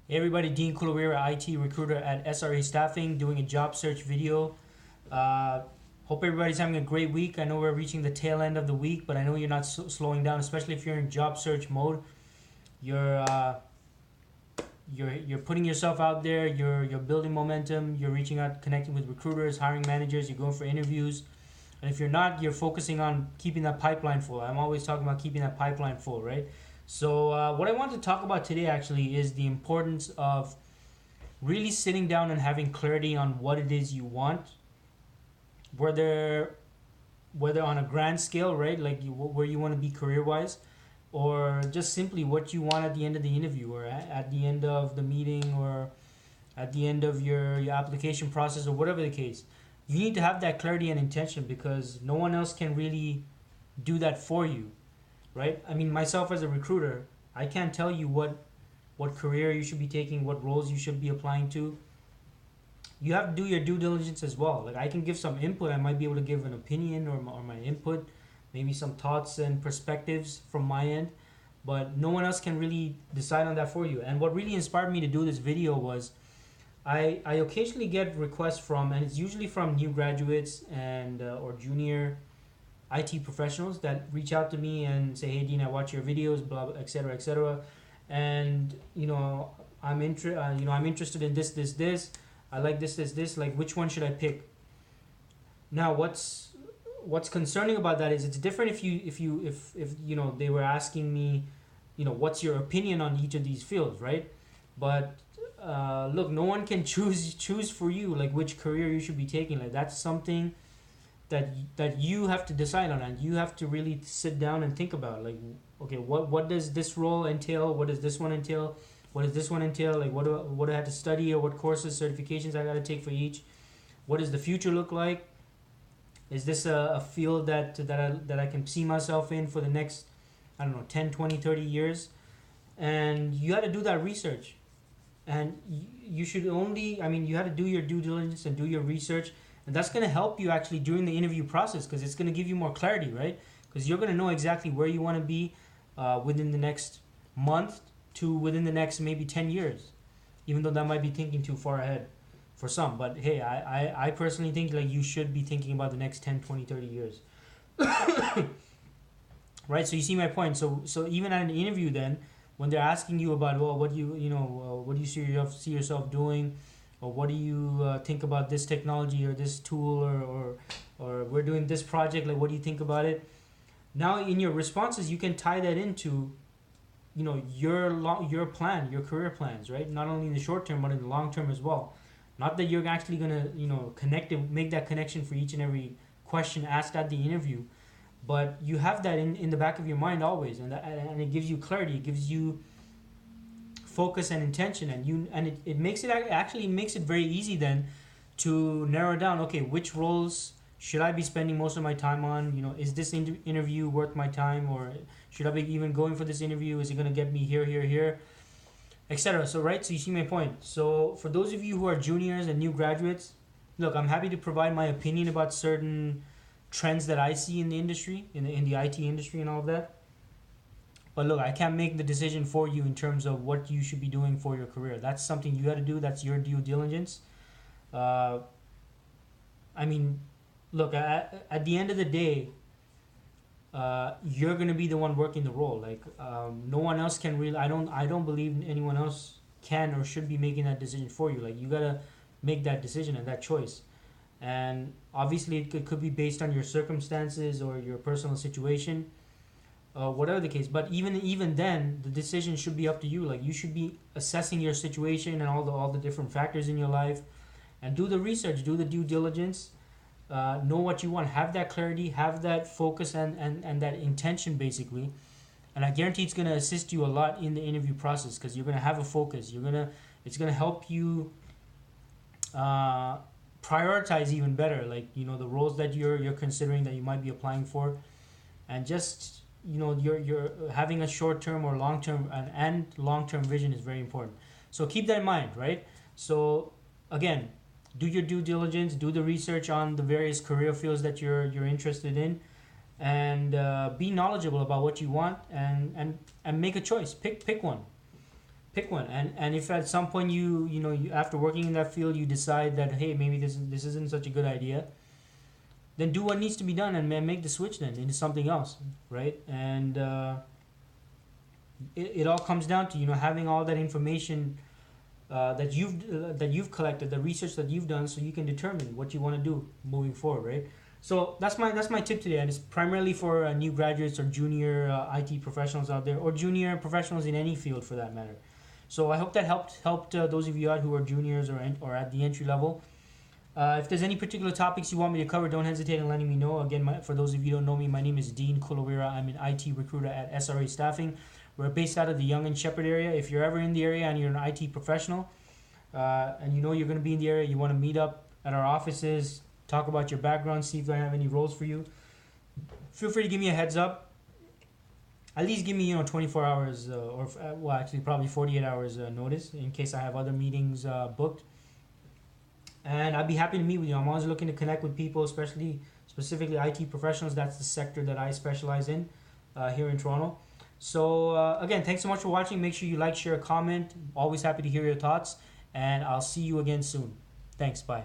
Hey everybody, Dean Kulawira, IT recruiter at SRA Staffing, doing a job search video. Uh, Hope everybody's having a great week. I know we're reaching the tail end of the week, but I know you're not slowing down, especially if you're in job search mode. You're uh, you're putting yourself out there. You're building momentum. You're reaching out, connecting with recruiters, hiring managers. You're going for interviews. And if you're not, you're focusing on keeping that pipeline full. I'm always talking about keeping that pipeline full, right? So what I want to talk about today actually is the importance of really sitting down and having clarity on what it is you want, whether whether on a grand scale, right, like where you want to be career wise, or just simply what you want at the end of the interview, or at the end of the meeting, or at the end of your application process, or whatever the case. You need to have that clarity and intention because no one else can really do that for you, right? I mean, myself as a recruiter, I can't tell you what career you should be taking, what roles you should be applying to. You have to do your due diligence as well. Like I can give some input, I might be able to give an opinion or my input, maybe some thoughts and perspectives from my end, but no one else can really decide on that for you. And what really inspired me to do this video was I occasionally get requests from, and it's usually from new graduates and or junior IT professionals that reach out to me and say, "Hey, Dean, I watch your videos, blah, blah, etc., etc." And I'm interested in this. I like this. Like, which one should I pick? Now, what's concerning about that is it's different if they were asking me, what's your opinion on each of these fields, right? But look, no one can choose for you like which career you should be taking. Like that's something that you have to decide on, and you have to really sit down and think about. Like, okay, what does this role entail? What does this one entail? What does this one entail? Like, what do I have to study, or what courses, certifications I got to take for each? What does the future look like? Is this a field that I can see myself in for the next, I don't know, 10, 20, 30 years? And you got to do that research. And you should only, I mean, you have to do your due diligence and do your research. And that's going to help you actually during the interview process because it's going to give you more clarity, right? Because you're going to know exactly where you want to be within the next month to within the next maybe 10 years, even though that might be thinking too far ahead for some. But hey, I personally think like you should be thinking about the next 10, 20, 30 years. Right? So you see my point. So even at an interview then, when they're asking you about, well, what do what do you see yourself doing, or what do you think about this technology or this tool, or we're doing this project, like what do you think about it? Now in your responses you can tie that into your plan, your career plans, right? Not only in the short term but in the long term as well. Not that you're actually gonna connect it, make that connection for each and every question asked at the interview, but you have that in the back of your mind always, and it gives you clarity, it gives you focus and intention, and it makes actually makes it very easy then to narrow down, okay, which roles should I be spending most of my time on? Is this interview worth my time, or should I be even going for this interview? Is it going to get me here, etc.? So right, so you see my point. So for those of you who are juniors and new graduates, look, I'm happy to provide my opinion about certain trends that I see in the industry, in the IT industry and all of that. But look, I can't make the decision for you in terms of what you should be doing for your career. That's something you got to do. That's your due diligence. Uh, I mean, look, at the end of the day, you're gonna be the one working the role. Like, no one else can really. I don't believe anyone else can or should be making that decision for you. Like, you gotta make that decision and that choice. And obviously, it could be based on your circumstances or your personal situation, whatever the case. But even then, the decision should be up to you. Like, you should be assessing your situation and all the different factors in your life, and do the research, do the due diligence, know what you want, have that clarity, have that focus, and that intention basically. And I guarantee it's going to assist you a lot in the interview process because you're going to have a focus. It's going to help you uh, prioritize even better, like the roles that you're considering that you might be applying for. And just you're having a short term or long term and long term vision is very important. So keep that in mind, right? So again, do your due diligence, do the research on the various career fields that you're interested in, and be knowledgeable about what you want, and make a choice. Pick one. Pick one. And if at some point after working in that field you decide that, hey, maybe this isn't such a good idea, then do what needs to be done and make the switch then into something else, right? And it all comes down to having all that information that you've collected, the research that you've done, so you can determine what you want to do moving forward, right? So that's my tip today, and it's primarily for new graduates or junior IT professionals out there, or junior professionals in any field for that matter. So I hope that helped those of you out who are juniors or at the entry level. If there's any particular topics you want me to cover, don't hesitate in letting me know. Again, for those of you who don't know me, my name is Dean Kulawira. I'm an IT recruiter at SRA Staffing. We're based out of the Yonge and Shepherd area. If you're ever in the area and you're an IT professional, and you're going to be in the area, you want to meet up at our offices, talk about your background, see if I have any roles for you, feel free to give me a heads up. At least give me 24 hours actually probably 48 hours notice in case I have other meetings booked. And I'd be happy to meet with you. I'm always looking to connect with people, specifically IT professionals. That's the sector that I specialize in here in Toronto. So again, thanks so much for watching. Make sure you like, share, comment. Always happy to hear your thoughts. And I'll see you again soon. Thanks. Bye.